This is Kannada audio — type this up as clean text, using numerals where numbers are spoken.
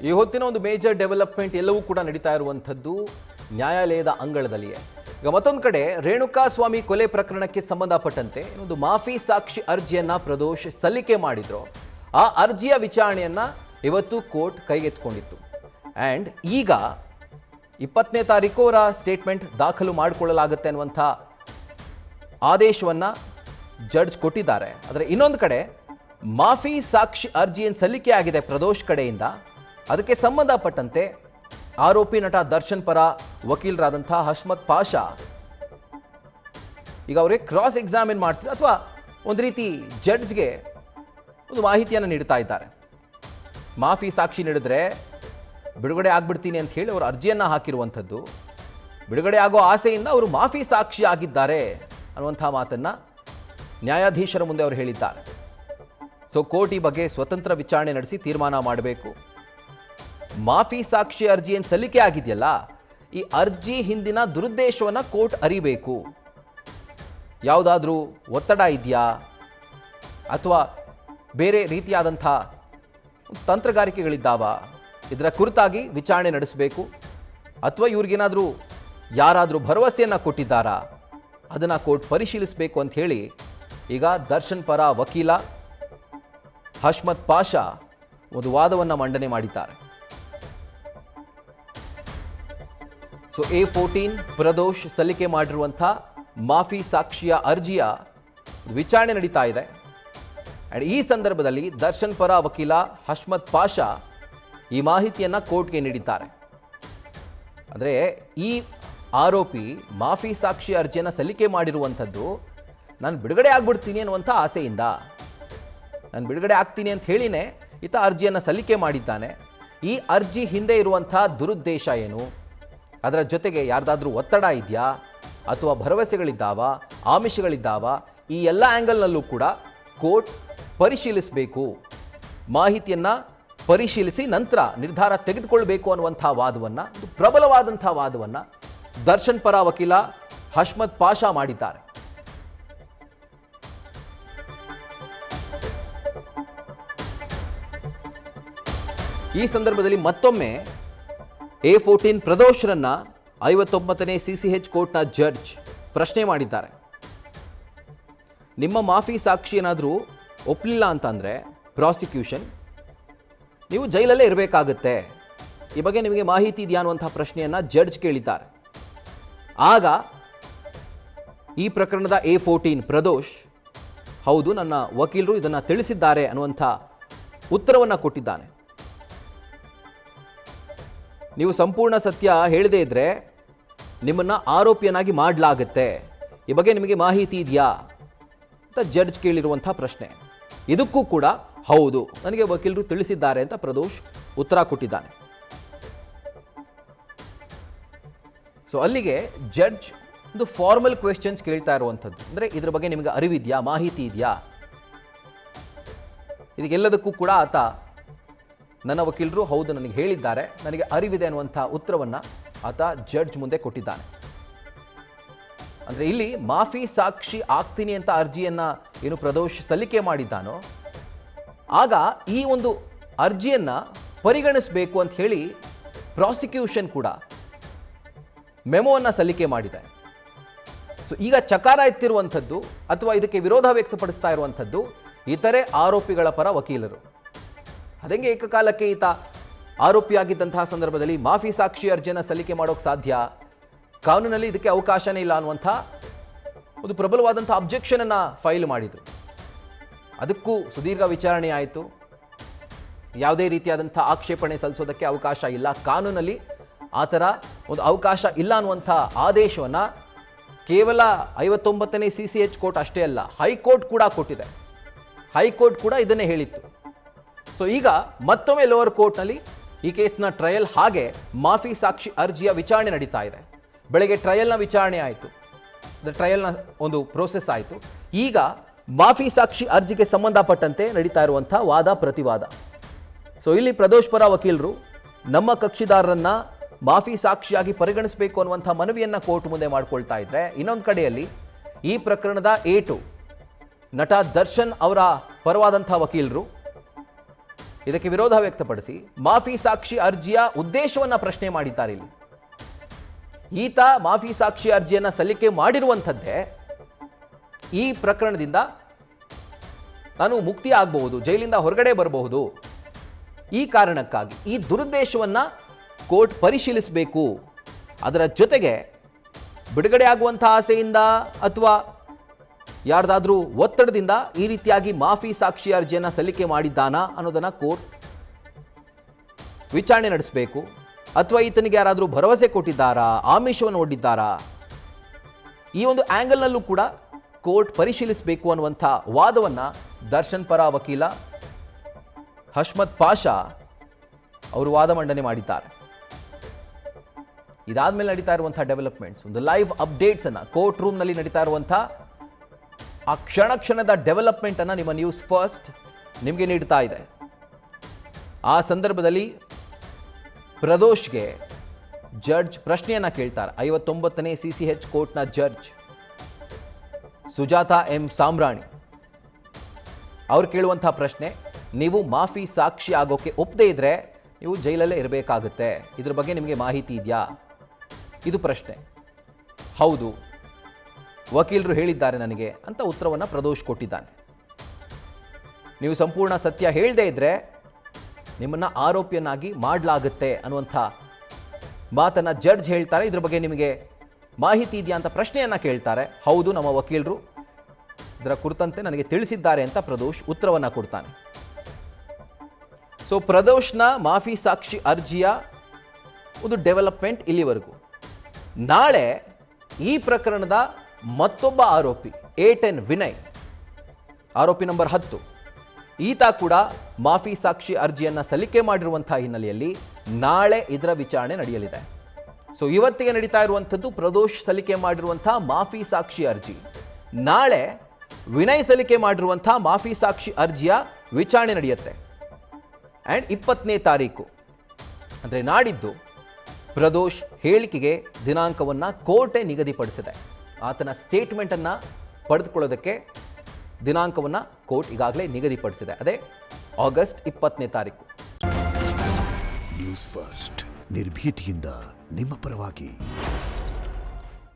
ಈ ಹೊತ್ತಿನ ಒಂದು ಮೇಜರ್ ಡೆವಲಪ್ಮೆಂಟ್ ಎಲ್ಲವೂ ಕೂಡ ನಡೀತಾ ಇರುವಂಥದ್ದು ನ್ಯಾಯಾಲಯದ ಅಂಗಳದಲ್ಲಿಯೇ. ಈಗ ಮತ್ತೊಂದು ಕಡೆ ರೇಣುಕಾಸ್ವಾಮಿ ಕೊಲೆ ಪ್ರಕರಣಕ್ಕೆ ಸಂಬಂಧಪಟ್ಟಂತೆ ಒಂದು ಮಾಫಿ ಸಾಕ್ಷಿ ಅರ್ಜಿಯನ್ನ ಪ್ರದೋಷ್ ಸಲ್ಲಿಕೆ ಮಾಡಿದ್ರು. ಆ ಅರ್ಜಿಯ ವಿಚಾರಣೆಯನ್ನ ಇವತ್ತು ಕೋರ್ಟ್ ಕೈಗೆತ್ತಿಕೊಂಡಿತ್ತು. ಆ್ಯಂಡ್ ಈಗ 20ನೇ ತಾರೀಕು ಅವರ ಸ್ಟೇಟ್ಮೆಂಟ್ ದಾಖಲು ಮಾಡಿಕೊಳ್ಳಲಾಗುತ್ತೆ ಅನ್ನುವಂಥ ಆದೇಶವನ್ನು ಜಡ್ಜ್ ಕೊಟ್ಟಿದ್ದಾರೆ. ಆದರೆ ಇನ್ನೊಂದು ಕಡೆ ಮಾಫಿ ಸಾಕ್ಷಿ ಅರ್ಜಿ ಏನು ಸಲ್ಲಿಕೆ ಆಗಿದೆ ಪ್ರದೋಷ್ ಕಡೆಯಿಂದ, ಅದಕ್ಕೆ ಸಂಬಂಧಪಟ್ಟಂತೆ ಆರೋಪಿ ನಟ ದರ್ಶನ್ ಪರ ವಕೀಲರಾದಂಥ ಹಷ್ಮತ್ ಪಾಷಾ ಈಗ ಅವರಿಗೆ ಕ್ರಾಸ್ ಎಕ್ಸಾಮಿನ್ ಮಾಡ್ತಿದ್ದಾರೆ, ಅಥವಾ ಒಂದು ರೀತಿ ಜಡ್ಜ್ಗೆ ಒಂದು ಮಾಹಿತಿಯನ್ನು ನೀಡ್ತಾ ಇದ್ದಾರೆ. ಮಾಫಿ ಸಾಕ್ಷಿ ನೀಡಿದ್ರೆ ಬಿಡುಗಡೆ ಆಗ್ಬಿಡ್ತೀನಿ ಅಂತ ಹೇಳಿ ಅವರು ಅರ್ಜಿಯನ್ನು ಹಾಕಿರುವಂಥದ್ದು. ಬಿಡುಗಡೆ ಆಗೋ ಆಸೆಯಿಂದ ಅವರು ಮಾಫಿ ಸಾಕ್ಷಿ ಆಗಿದ್ದಾರೆ ಅನ್ನುವಂಥ ಮಾತನ್ನು ನ್ಯಾಯಾಧೀಶರ ಮುಂದೆ ಅವರು ಹೇಳಿದ್ದಾರೆ. ಸೊ ಕೋರ್ಟ್ ಈ ಬಗ್ಗೆ ಸ್ವತಂತ್ರ ವಿಚಾರಣೆ ನಡೆಸಿ ತೀರ್ಮಾನ ಮಾಡಬೇಕು. ಮಾಫಿ ಸಾಕ್ಷಿ ಅರ್ಜಿ ಏನು ಸಲ್ಲಿಕೆ ಆಗಿದೆಯಲ್ಲ, ಈ ಅರ್ಜಿ ಹಿಂದಿನ ದುರುದ್ದೇಶವನ್ನು ಕೋರ್ಟ್ ಅರಿಬೇಕು. ಯಾವುದಾದ್ರೂ ಒತ್ತಡ ಇದೆಯಾ ಅಥವಾ ಬೇರೆ ರೀತಿಯಾದಂಥ ತಂತ್ರಗಾರಿಕೆಗಳಿದ್ದಾವ, ಇದರ ಕುರಿತಾಗಿ ವಿಚಾರಣೆ ನಡೆಸಬೇಕು. ಅಥವಾ ಇವ್ರಿಗೇನಾದರೂ ಯಾರಾದರೂ ಭರವಸೆಯನ್ನು ಕೊಟ್ಟಿದ್ದಾರಾ, ಅದನ್ನು ಕೋರ್ಟ್ ಪರಿಶೀಲಿಸಬೇಕು ಅಂತ ಹೇಳಿ ಈಗ ದರ್ಶನ್ ಪರ ವಕೀಲ ಹಷ್ಮತ್ ಪಾಷಾ ಒಂದು ವಾದವನ್ನು ಮಂಡನೆ ಮಾಡಿದ್ದಾರೆ. ಸೊ A14 ಪ್ರದೋಷ್ ಸಲ್ಲಿಕೆ ಮಾಡಿರುವಂಥ ಮಾಫಿ ಸಾಕ್ಷಿಯ ಅರ್ಜಿಯ ವಿಚಾರಣೆ ನಡೀತಾ ಇದೆ. ಆ್ಯಂಡ್ ಈ ಸಂದರ್ಭದಲ್ಲಿ ದರ್ಶನ್ ಪರ ವಕೀಲ ಹಷ್ಮತ್ ಪಾಷಾ ಈ ಮಾಹಿತಿಯನ್ನು ಕೋರ್ಟ್ಗೆ ನೀಡಿದ್ದಾರೆ. ಅಂದರೆ ಈ ಆರೋಪಿ ಮಾಫಿ ಸಾಕ್ಷಿ ಅರ್ಜಿಯನ್ನು ಸಲ್ಲಿಕೆ ಮಾಡಿರುವಂಥದ್ದು ನಾನು ಬಿಡುಗಡೆ ಆಗ್ಬಿಡ್ತೀನಿ ಅನ್ನುವಂಥ ಆಸೆಯಿಂದ, ನಾನು ಬಿಡುಗಡೆ ಆಗ್ತೀನಿ ಅಂತ ಹೇಳಿನೇ ಈತ ಅರ್ಜಿಯನ್ನು ಸಲ್ಲಿಕೆ ಮಾಡಿದ್ದಾನೆ. ಈ ಅರ್ಜಿ ಹಿಂದೆ ಇರುವಂಥ ದುರುದ್ದೇಶ ಏನು, ಅದರ ಜೊತೆಗೆ ಯಾರ್ದಾದ್ರೂ ಒತ್ತಡ ಇದೆಯಾ ಅಥವಾ ಭರವಸೆಗಳಿದ್ದಾವ, ಆಮಿಷಗಳಿದ್ದಾವ, ಈ ಎಲ್ಲ ಆ್ಯಂಗಲ್ನಲ್ಲೂ ಕೂಡ ಕೋರ್ಟ್ ಪರಿಶೀಲಿಸಬೇಕು. ಮಾಹಿತಿಯನ್ನು ಪರಿಶೀಲಿಸಿ ನಂತರ ನಿರ್ಧಾರ ತೆಗೆದುಕೊಳ್ಬೇಕು ಅನ್ನುವಂಥ ವಾದವನ್ನು, ಪ್ರಬಲವಾದಂಥ ವಾದವನ್ನು ದರ್ಶನ್ ಪರ ವಕೀಲ ಹಷ್ಮತ್ ಪಾಷಾ ಮಾಡಿದ್ದಾರೆ. ಈ ಸಂದರ್ಭದಲ್ಲಿ ಮತ್ತೊಮ್ಮೆ A14 ಪ್ರದೋಷ್ರನ್ನ 59ನೇ CCH ಕೋರ್ಟ್ನ ಜಡ್ಜ್ ಪ್ರಶ್ನೆ ಮಾಡಿದ್ದಾರೆ. ನಿಮ್ಮ ಮಾಫಿ ಸಾಕ್ಷಿ ಏನಾದರೂ ಒಪ್ಪಲಿಲ್ಲ ಅಂತಂದರೆ ಪ್ರಾಸಿಕ್ಯೂಷನ್ ನೀವು ಜೈಲಲ್ಲೇ ಇರಬೇಕಾಗುತ್ತೆ, ಈ ಬಗ್ಗೆ ನಿಮಗೆ ಮಾಹಿತಿ ಇದೆಯಾ ಅನ್ನುವಂಥ ಪ್ರಶ್ನೆಯನ್ನು ಜಡ್ಜ್ ಕೇಳಿದ್ದಾರೆ. ಆಗ ಈ ಪ್ರಕರಣದ A14 ಪ್ರದೋಷ್ ಹೌದು ನನ್ನ ವಕೀಲರು ಇದನ್ನು ತಿಳಿಸಿದ್ದಾರೆ ಅನ್ನುವಂಥ ಉತ್ತರವನ್ನು ಕೊಟ್ಟಿದ್ದಾನೆ. ನೀವು ಸಂಪೂರ್ಣ ಸತ್ಯ ಹೇಳದೇ ಇದ್ದರೆ ನಿಮ್ಮನ್ನು ಆರೋಪಿಯನ್ನಾಗಿ ಮಾಡಲಾಗುತ್ತೆ, ಈ ಬಗ್ಗೆ ನಿಮಗೆ ಮಾಹಿತಿ ಇದೆಯಾ ಅಂತ ಜಡ್ಜ್ ಕೇಳಿರುವಂಥ ಪ್ರಶ್ನೆ. ಇದಕ್ಕೂ ಕೂಡ ಹೌದು ನನಗೆ ವಕೀಲರು ತಿಳಿಸಿದ್ದಾರೆ ಅಂತ ಪ್ರದೋಷ್ ಉತ್ತರ ಕೊಟ್ಟಿದ್ದಾನೆ. ಸೊ ಅಲ್ಲಿಗೆ ಜಡ್ಜ್ ಒಂದು ಫಾರ್ಮಲ್ ಕ್ವೆಶ್ಚನ್ಸ್ ಕೇಳ್ತಾ ಇರುವಂಥದ್ದು. ಅಂದರೆ ಇದ್ರ ಬಗ್ಗೆ ನಿಮಗೆ ಅರಿವಿದೆಯಾ, ಮಾಹಿತಿ ಇದೆಯಾ, ಇದಕ್ಕೆಲ್ಲದಕ್ಕೂ ಕೂಡ ಆತ ನನ್ನ ವಕೀಲರು ಹೌದು ನನಗೆ ಹೇಳಿದ್ದಾರೆ, ನನಗೆ ಅರಿವಿದೆ ಅನ್ನುವಂಥ ಉತ್ತರವನ್ನು ಆತ ಜಡ್ಜ್ ಮುಂದೆ ಕೊಟ್ಟಿದ್ದಾನೆ. ಅಂದರೆ ಇಲ್ಲಿ ಮಾಫಿ ಸಾಕ್ಷಿ ಆಗ್ತೀನಿ ಅಂತ ಅರ್ಜಿಯನ್ನು ಏನು ಪ್ರದೋಷ್ ಸಲ್ಲಿಕೆ ಮಾಡಿದ್ದಾನೋ, ಆಗ ಈ ಒಂದು ಅರ್ಜಿಯನ್ನು ಪರಿಗಣಿಸಬೇಕು ಅಂತ ಹೇಳಿ ಪ್ರಾಸಿಕ್ಯೂಷನ್ ಕೂಡ ಮೆಮೋವನ್ನು ಸಲ್ಲಿಕೆ ಮಾಡಿದೆ. ಸೊ ಈಗ ಚಕಾರ ಎತ್ತಿರುವಂಥದ್ದು ಅಥವಾ ಇದಕ್ಕೆ ವಿರೋಧ ವ್ಯಕ್ತಪಡಿಸ್ತಾ ಇರುವಂಥದ್ದು ಇತರೆ ಆರೋಪಿಗಳ ಪರ ವಕೀಲರು. ಅದಂಗೆ ಏಕಕಾಲಕ್ಕೆ ಈತ ಆರೋಪಿಯಾಗಿದ್ದಂತಹ ಸಂದರ್ಭದಲ್ಲಿ ಮಾಫಿ ಸಾಕ್ಷಿ ಅರ್ಜಿಯನ್ನು ಸಲ್ಲಿಕೆ ಮಾಡೋಕ್ಕೆ ಸಾಧ್ಯ, ಕಾನೂನಲ್ಲಿ ಇದಕ್ಕೆ ಅವಕಾಶನೇ ಇಲ್ಲ ಅನ್ನುವಂಥ ಒಂದು ಪ್ರಬಲವಾದಂಥ ಅಬ್ಜೆಕ್ಷನನ್ನು ಫೈಲ್ ಮಾಡಿದರು. ಅದಕ್ಕೂ ಸುದೀರ್ಘ ವಿಚಾರಣೆ ಆಯಿತು. ಯಾವುದೇ ರೀತಿಯಾದಂಥ ಆಕ್ಷೇಪಣೆ ಸಲ್ಲಿಸೋದಕ್ಕೆ ಅವಕಾಶ ಇಲ್ಲ, ಕಾನೂನಲ್ಲಿ ಆ ಥರ ಒಂದು ಅವಕಾಶ ಇಲ್ಲ ಅನ್ನುವಂಥ ಆದೇಶವನ್ನು ಕೇವಲ 59ನೇ CCH ಕೋರ್ಟ್ ಅಷ್ಟೇ ಅಲ್ಲ, ಹೈಕೋರ್ಟ್ ಕೂಡ ಕೊಟ್ಟಿದೆ. ಹೈಕೋರ್ಟ್ ಕೂಡ ಇದನ್ನೇ ಹೇಳಿತ್ತು. ಸೊ ಈಗ ಮತ್ತೊಮ್ಮೆ ಲೋವರ್ ಕೋರ್ಟ್ನಲ್ಲಿ ಈ ಕೇಸ್ನ ಟ್ರಯಲ್ ಹಾಗೆ ಮಾಫಿ ಸಾಕ್ಷಿ ಅರ್ಜಿಯ ವಿಚಾರಣೆ ನಡೀತಾ ಇದೆ. ಬೆಳಗ್ಗೆ ಟ್ರಯಲ್ನ ವಿಚಾರಣೆ ಆಯಿತು, ಟ್ರಯಲ್ನ ಒಂದು ಪ್ರೋಸೆಸ್ ಆಯಿತು. ಈಗ ಮಾಫಿ ಸಾಕ್ಷಿ ಅರ್ಜಿಗೆ ಸಂಬಂಧಪಟ್ಟಂತೆ ನಡೀತಾ ಇರುವಂಥ ವಾದ ಪ್ರತಿವಾದ. ಸೊ ಇಲ್ಲಿ ಪ್ರದೋಷ್ ಪರ ವಕೀಲರು ನಮ್ಮ ಕಕ್ಷಿದಾರರನ್ನ ಮಾಫಿ ಸಾಕ್ಷಿಯಾಗಿ ಪರಿಗಣಿಸಬೇಕು ಅನ್ನುವಂಥ ಮನವಿಯನ್ನು ಕೋರ್ಟ್ ಮುಂದೆ ಮಾಡ್ಕೊಳ್ತಾ ಇದ್ರೆ, ಇನ್ನೊಂದು ಕಡೆಯಲ್ಲಿ ಈ ಪ್ರಕರಣದ A2 ನಟ ದರ್ಶನ್ ಅವರ ಪರವಾದಂಥ ವಕೀಲರು ಇದಕ್ಕೆ ವಿರೋಧ ವ್ಯಕ್ತಪಡಿಸಿ ಮಾಫಿ ಸಾಕ್ಷಿ ಅರ್ಜಿಯ ಉದ್ದೇಶವನ್ನ ಪ್ರಶ್ನೆ ಮಾಡಿದ್ದಾರೆ. ಇಲ್ಲಿ ಈತ ಮಾಫಿ ಸಾಕ್ಷಿ ಅರ್ಜಿಯನ್ನ ಸಲ್ಲಿಕೆ ಮಾಡಿರುವಂಥದ್ದೇ ಈ ಪ್ರಕರಣದಿಂದ ತಾನು ಮುಕ್ತಿ ಆಗಬಹುದು, ಜೈಲಿಂದ ಹೊರಗಡೆ ಬರಬಹುದು, ಈ ಕಾರಣಕ್ಕಾಗಿ ಈ ದುರುದ್ದೇಶವನ್ನ ಕೋರ್ಟ್ ಪರಿಶೀಲಿಸಬೇಕು. ಅದರ ಜೊತೆಗೆ ಬಿಡುಗಡೆ ಆಗುವಂಥ ಆಸೆಯಿಂದ ಅಥವಾ ಯಾರ್ದಾದ್ರೂ ಒತ್ತಡದಿಂದ ಈ ರೀತಿಯಾಗಿ ಮಾಫಿ ಸಾಕ್ಷಿ ಅರ್ಜಿಯನ್ನು ಸಲ್ಲಿಕೆ ಮಾಡಿದ್ದಾನಾ ಅನ್ನೋದನ್ನು ಕೋರ್ಟ್ ವಿಚಾರಣೆ ನಡೆಸಬೇಕು. ಅಥವಾ ಈತನಿಗೆ ಯಾರಾದರೂ ಭರವಸೆ ಕೊಟ್ಟಿದ್ದಾರಾ, ಆಮಿಷವನ್ನು ಒಡ್ಡಿದ್ದಾರಾ, ಈ ಒಂದು ಆ್ಯಂಗಲ್ನಲ್ಲೂ ಕೂಡ ಕೋರ್ಟ್ ಪರಿಶೀಲಿಸಬೇಕು ಅನ್ನುವಂಥ ವಾದವನ್ನು ದರ್ಶನ್ ಪರ ವಕೀಲ ಹಶ್ಮತ್ ಪಾಷಾ ಅವರು ವಾದ ಮಂಡನೆ ಮಾಡಿದ್ದಾರೆ. ಇದಾದ್ಮೇಲೆ ನಡೀತಾ ಇರುವಂಥ ಡೆವಲಪ್ಮೆಂಟ್ಸ್, ಒಂದು ಲೈವ್ ಅಪ್ಡೇಟ್ಸ್ ಅನ್ನ ಕೋರ್ಟ್ ರೂಮ್ನಲ್ಲಿ ನಡೀತಾ ಇರುವಂಥ ಆ ಕ್ಷಣದ ಡೆವಲಪ್ಮೆಂಟ್ ಅನ್ನ ನಿಮ್ಮ ನ್ಯೂಸ್ ಫಸ್ಟ್ ನಿಮಗೆ ನೀಡ್ತಾ ಇದೆ. ಆ ಸಂದರ್ಭದಲ್ಲಿ ಪ್ರದೋಷ್ಗೆ ಜಡ್ಜ್ ಪ್ರಶ್ನೆಯನ್ನ ಕೇಳ್ತಾರೆ. 59ನೇ CCH ಕೋರ್ಟ್ನ ಜಡ್ಜ್ ಸುಜಾತಾ ಎಂ ಸಾಮ್ರಾಣಿ ಅವ್ರು ಕೇಳುವಂಥ ಪ್ರಶ್ನೆ, ನೀವು ಮಾಫಿ ಸಾಕ್ಷಿ ಆಗೋಕೆ ಒಪ್ಪದೇ ಇದ್ರೆ ನೀವು ಜೈಲಲ್ಲೇ ಇರಬೇಕಾಗುತ್ತೆ, ಇದ್ರ ಬಗ್ಗೆ ನಿಮಗೆ ಮಾಹಿತಿ ಇದೆಯಾ? ಇದು ಪ್ರಶ್ನೆ. ಹೌದು, ವಕೀಲರು ಹೇಳಿದ್ದಾರೆ ನನಗೆ ಅಂತ ಉತ್ತರವನ್ನು ಪ್ರದೋಷ್ ಕೊಟ್ಟಿದ್ದಾನೆ. ನೀವು ಸಂಪೂರ್ಣ ಸತ್ಯ ಹೇಳದೇ ಇದ್ರೆ ನಿಮ್ಮನ್ನು ಆರೋಪಿಯನ್ನಾಗಿ ಮಾಡಲಾಗುತ್ತೆ ಅನ್ನುವಂಥ ಮಾತನ್ನು ಜಡ್ಜ್ ಹೇಳ್ತಾರೆ. ಇದ್ರ ಬಗ್ಗೆ ನಿಮಗೆ ಮಾಹಿತಿ ಇದೆಯಾ ಅಂತ ಪ್ರಶ್ನೆಯನ್ನು ಕೇಳ್ತಾರೆ. ಹೌದು, ನಮ್ಮ ವಕೀಲರು ಇದರ ಕುರಿತಂತೆ ನನಗೆ ತಿಳಿಸಿದ್ದಾರೆ ಅಂತ ಪ್ರದೋಷ್ ಉತ್ತರವನ್ನು ಕೊಡ್ತಾನೆ. ಸೊ ಪ್ರದೋಷ್ನ ಮಾಫಿ ಸಾಕ್ಷಿ ಅರ್ಜಿಯ ಒಂದು ಡೆವಲಪ್ಮೆಂಟ್ ಇಲ್ಲಿವರೆಗೂ. ನಾಳೆ ಈ ಪ್ರಕರಣದ ಮತ್ತೊಬ್ಬ ಆರೋಪಿ A10 ವಿನಯ್, ಆರೋಪಿ ನಂಬರ್ 10, ಈತ ಕೂಡ ಮಾಫಿ ಸಾಕ್ಷಿ ಅರ್ಜಿಯನ್ನು ಸಲ್ಲಿಕೆ ಮಾಡಿರುವಂಥ ಹಿನ್ನೆಲೆಯಲ್ಲಿ ನಾಳೆ ಇದರ ವಿಚಾರಣೆ ನಡೆಯಲಿದೆ. ಸೊ ಇವತ್ತಿಗೆ ನಡೀತಾ ಇರುವಂಥದ್ದು ಪ್ರದೋಷ್ ಸಲ್ಲಿಕೆ ಮಾಡಿರುವಂಥ ಮಾಫಿ ಸಾಕ್ಷಿ ಅರ್ಜಿ. ನಾಳೆ ವಿನಯ್ ಸಲ್ಲಿಕೆ ಮಾಡಿರುವಂಥ ಮಾಫಿ ಸಾಕ್ಷಿ ಅರ್ಜಿಯ ವಿಚಾರಣೆ ನಡೆಯುತ್ತೆ. ಆ್ಯಂಡ್ 20ನೇ ತಾರೀಕು ಅಂದರೆ ನಾಡಿದ್ದು ಪ್ರದೋಷ್ ಹೇಳಿಕೆಗೆ ದಿನಾಂಕವನ್ನು ಕೋರ್ಟೇ ನಿಗದಿಪಡಿಸಿದೆ. ಆತನ ಸ್ಟೇಟ್ಮೆಂಟನ್ನು ಪಡೆದುಕೊಳ್ಳೋದಕ್ಕೆ ದಿನಾಂಕವನ್ನು ಕೋರ್ಟ್ ಈಗಾಗಲೇ ನಿಗದಿಪಡಿಸಿದೆ. ಅದೇ ಆಗಸ್ಟ್ 20ನೇ ತಾರೀಕು. ನ್ಯೂಸ್ ಫಸ್ಟ್ ನಿರ್ಭೀತಿಯಿಂದ ನಿಮ್ಮ ಪರವಾಗಿ.